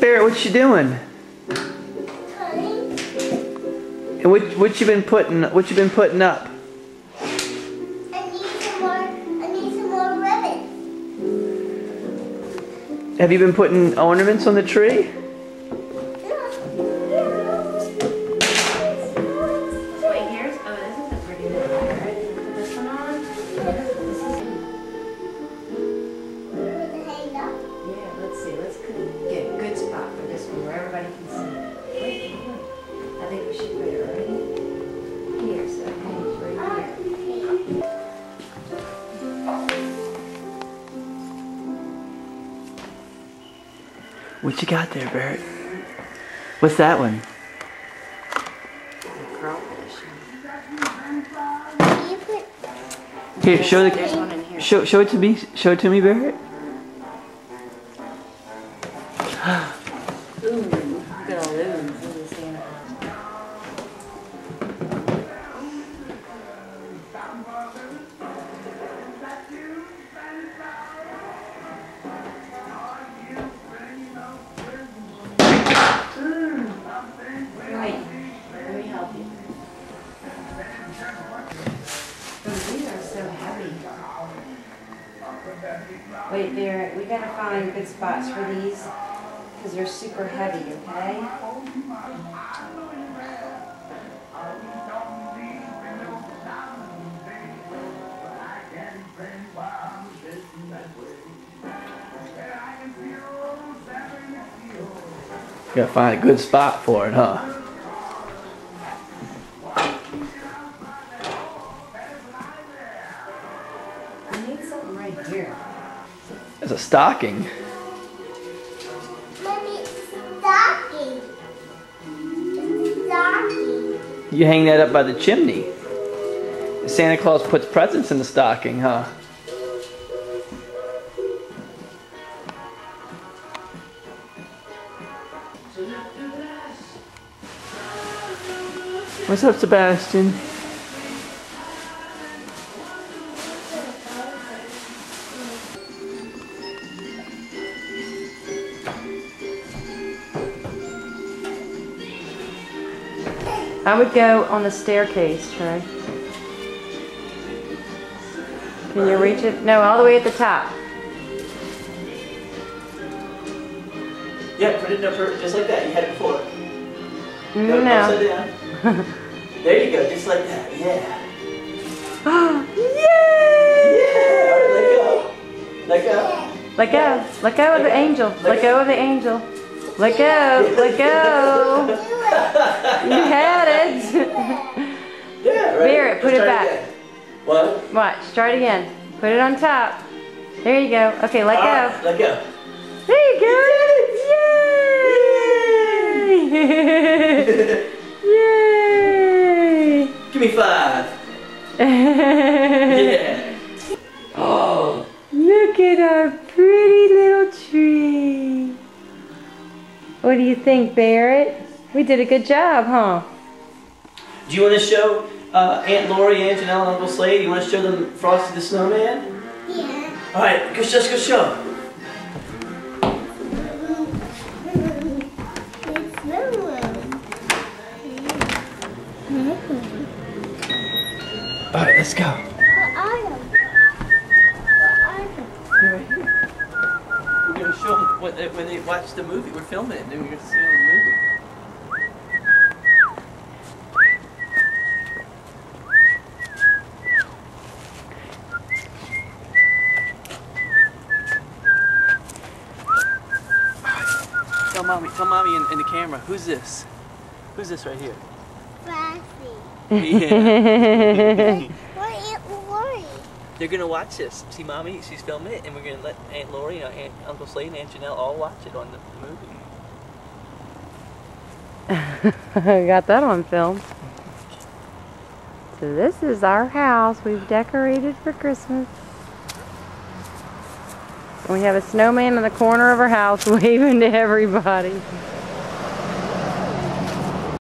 Barrett, what you doing? And what you been putting up? I need some more ribbon. Have you been putting ornaments on the tree? What you got there, Barrett? What's that one? Here, show it to me. Show it to me, Barrett. Ooh, look at all those. Wait, there, we gotta find good spots for these because they're super heavy, okay? You gotta find a good spot for it, huh? I need something right here. It's a stocking. Mommy, stocking. Stocking. You hang that up by the chimney. Santa Claus puts presents in the stocking, huh? What's up, Sebastian? I would go on the staircase, Trey. Can you reach it? No, all the way at the top. Yeah, put it up just like that. You had it before. No. Upside down. There you go, just like that. Yeah. Yay! Yeah. Let go. Let go. Let go of the angel. Let go of the angel. Let go. Let go. You had it. Yeah, right. Barrett, put it back. Again. What? Watch. Try it again. Put it on top. There you go. Okay, let go. Right, let go. There you go. Yay! Yay! Give me 5. Yeah. Oh. Look at our pretty little tree. What do you think, Barrett? We did a good job, huh? Do you want to show Aunt Lori, Aunt Janelle, and Uncle Slade? You want to show them Frosty the Snowman? Yeah. All right, just go show. All right, let's go. What are them? We're gonna show them when they watch the movie. We're filming it, and then we're gonna see them in the movie. Tell mommy in the camera. Who's this? Who's this right here? Frosty. Yeah. What Aunt Lori? They're gonna watch this. See, mommy, she's filming it, and we're gonna let Aunt Lori, Aunt Uncle Slade, and Aunt Janelle all watch it on the movie. I got that on film. So this is our house we've decorated for Christmas. We have a snowman in the corner of our house waving to everybody.